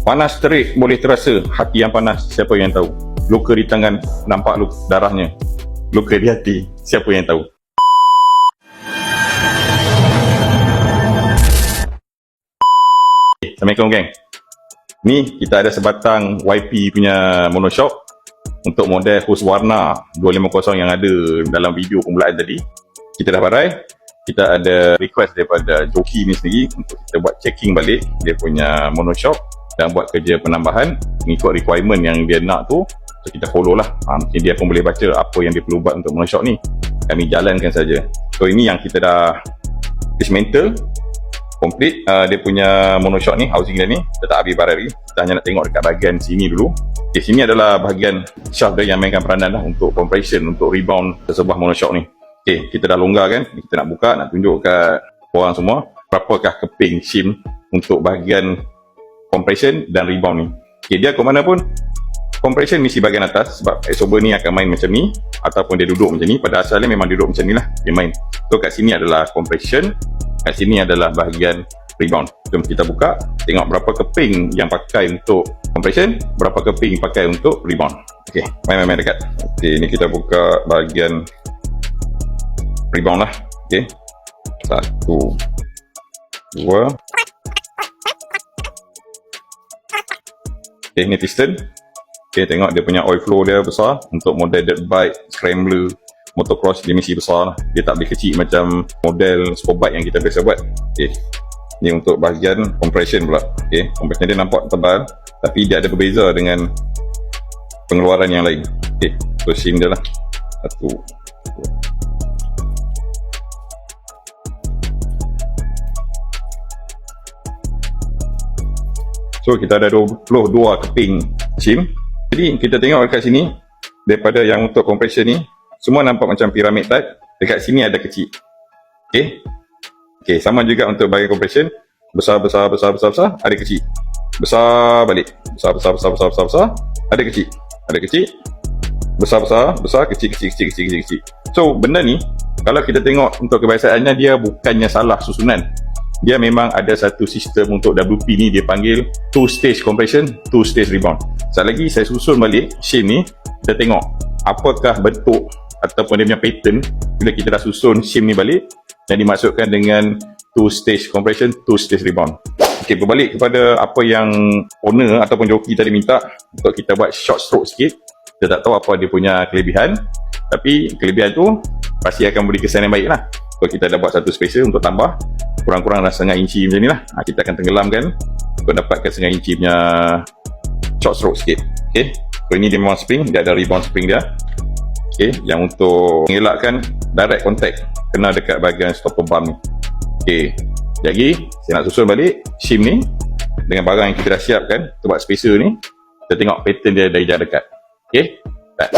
Panas terik boleh terasa, hati yang panas siapa yang tahu. Luka di tangan nampak luka darahnya, luka di hati siapa yang tahu. Assalamualaikum geng. Ni kita ada sebatang YP punya monoshock untuk model hose warna 250 yang ada dalam video permulaan tadi. Kita dah parai. Kita ada request daripada joki ni sendiri untuk kita buat checking balik dia punya monoshock dan buat kerja penambahan mengikut requirement yang dia nak tu. So kita follow lah. Mungkin dia pun boleh baca apa yang dia perlu buat untuk monoshock ni. Kami jalankan saja. So ini yang kita dah dismantle complete dia punya monoshock ni, housing dia ni. Kita tak habis barang lagi. Kita hanya nak tengok dekat bahagian sini dulu. Okay, sini adalah bahagian shaft dia yang mainkan peranan lah untuk compression, untuk rebound sebuah monoshock ni. Okay, kita dah longgar kan. Kita nak buka, nak tunjuk kat korang semua berapakah keping shim untuk bahagian compression dan rebound ni. Okay, dia ke mana pun compression mesti bahagian atas sebab absorber ni akan main macam ni ataupun dia duduk macam ni. Pada asalnya memang duduk macam ni lah dia main. So kat sini adalah compression, kat sini adalah bahagian rebound. Jom kita buka, tengok berapa keping yang pakai untuk compression, berapa keping pakai untuk rebound. Okay, main-main dekat. Okay, ni kita buka bahagian rebound lah. Okay, 1, 2. Okay, ni piston. Okay, tengok dia punya oil flow dia besar. Untuk model dirt bike, scrambler, motocross dia mesti besar lah. Dia tak boleh kecil macam model sportbike yang kita biasa buat. Okay, ni untuk bahagian compression pula. Okay, compression dia nampak tebal tapi dia ada berbeza dengan pengeluaran yang lain. Okay, so shim dia lah 1, 2. So kita ada 22 keping shim. Jadi kita tengok dekat sini, daripada yang untuk compression ni semua nampak macam piramid type. Dekat sini ada kecil. Okay, okay, sama juga untuk bahagian compression. Besar, ada kecil. Besar balik. Besar, ada kecil. Ada kecil. Besar, kecil. So benda ni kalau kita tengok untuk kebiasaannya, dia bukannya salah susunan. Dia memang ada satu sistem untuk WP ni, dia panggil 2 stage compression, 2 stage rebound. Sekali lagi saya susun balik shim ni, kita tengok apakah bentuk ataupun dia punya pattern bila kita dah susun shim ni balik yang dimaksudkan dengan 2 stage compression, 2 stage rebound. Okay, berbalik kepada apa yang owner ataupun joki tadi minta untuk kita buat short stroke sikit. Kita tak tahu apa dia punya kelebihan, tapi kelebihan tu pasti akan beri kesan yang baik lah. So kita dah buat satu spacer untuk tambah kurang-kurang dah 1/2 inci macam ni lah. Kita akan tenggelamkan untuk dapatkan 1/2 inci punya short stroke sikit. Okay, so ini dia memang spring, dia ada rebound spring dia. Okay, yang untuk mengelakkan direct contact kena dekat bahagian stopper bump ni. Okay, jadi saya nak susun balik shim ni dengan barang yang kita dah siapkan untuk buat spacer ni. Kita tengok pattern dia dari jarak dekat. Okay, start.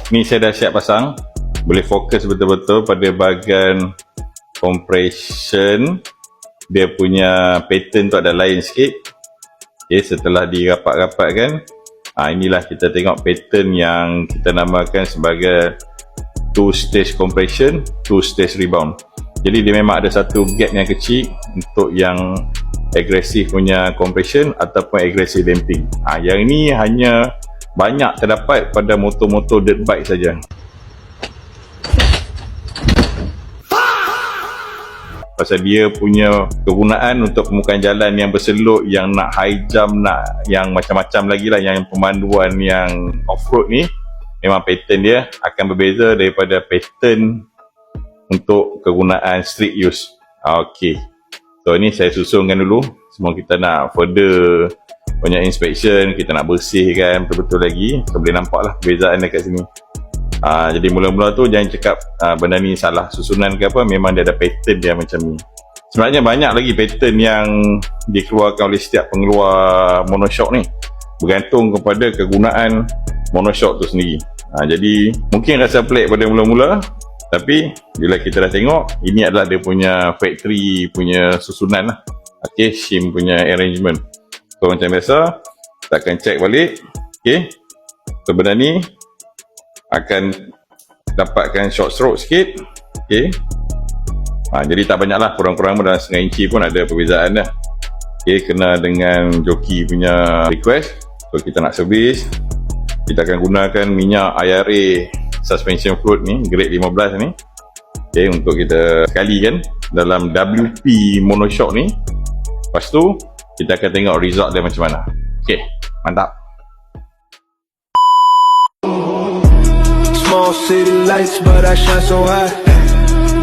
Ni saya dah siap pasang. Boleh fokus betul-betul pada bahagian compression. Dia punya pattern tu ada lain sikit. Okay, setelah dirapat-rapatkan, inilah kita tengok pattern yang kita namakan sebagai 2 stage compression, 2 stage rebound. Jadi dia memang ada satu gap yang kecil untuk yang agresif punya compression ataupun agresif damping. Yang ini hanya banyak terdapat pada motor-motor dirt bike saja. Pasal dia punya kegunaan untuk permukaan jalan yang berseluk, yang nak high jump, nak yang macam-macam lagi lah, yang pemanduan yang off-road ni, memang pattern dia akan berbeza daripada pattern untuk kegunaan street use. Okay, so ini saya susunkan dulu. Semua kita nak further banyak inspection, kita nak bersihkan betul-betul lagi. So boleh nampak lah perbezaan dekat sini. Jadi mula-mula tu jangan cakap benda ni salah susunan ke apa, memang dia ada pattern dia macam ni. Sebenarnya banyak lagi pattern yang dikeluarkan oleh setiap pengeluar monoshock ni. bergantung kepada kegunaan monoshock tu sendiri. Jadi mungkin rasa pelik pada mula-mula, tapi bila kita dah tengok, ini adalah dia punya factory punya susunan lah. Okay, shim punya arrangement. So macam biasa, kita akan check balik. Okay, so benda ni akan dapatkan short stroke sikit. Okay, jadi tak banyak lah, kurang-kurang dalam setengah inci pun ada perbezaan dah. Okay, kena dengan joki punya request. So kita nak servis, kita akan gunakan minyak IRA suspension fluid ni, grade 15 ni. Okay, untuk kita sekalikan dalam WP monoshock ni. Lepas tu kita akan tengok result dia macam mana. Okay, mantap. Small city lights, but I shine so high.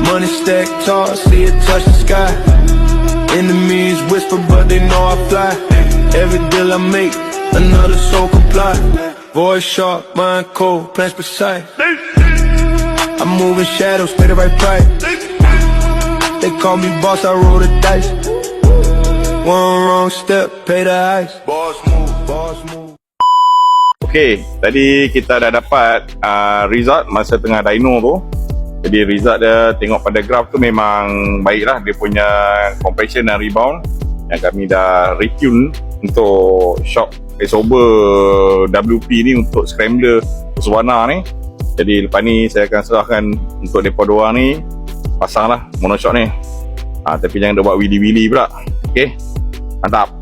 Money stacked tall, see it touch the sky. Enemies whisper, but they know I fly. Every deal I make, another soul comply. Voice sharp, mind cold, plans precise. I'm moving shadows, pay the right price. They call me boss, I roll the dice. One wrong step, pay the ice. Boss move, boss move. Okay, tadi kita dah dapat result masa tengah dyno tu. Jadi result dia tengok pada graf tu memang baik lah. Dia punya compression dan rebound yang kami dah retune untuk shock absorber WP ni untuk scrambler Husqvarna ni. Jadi lepas ni saya akan serahkan untuk mereka dua ni pasang lah monoshock ni. Tapi jangan dia buat wheelie-wheelie pula. Okay, mantap.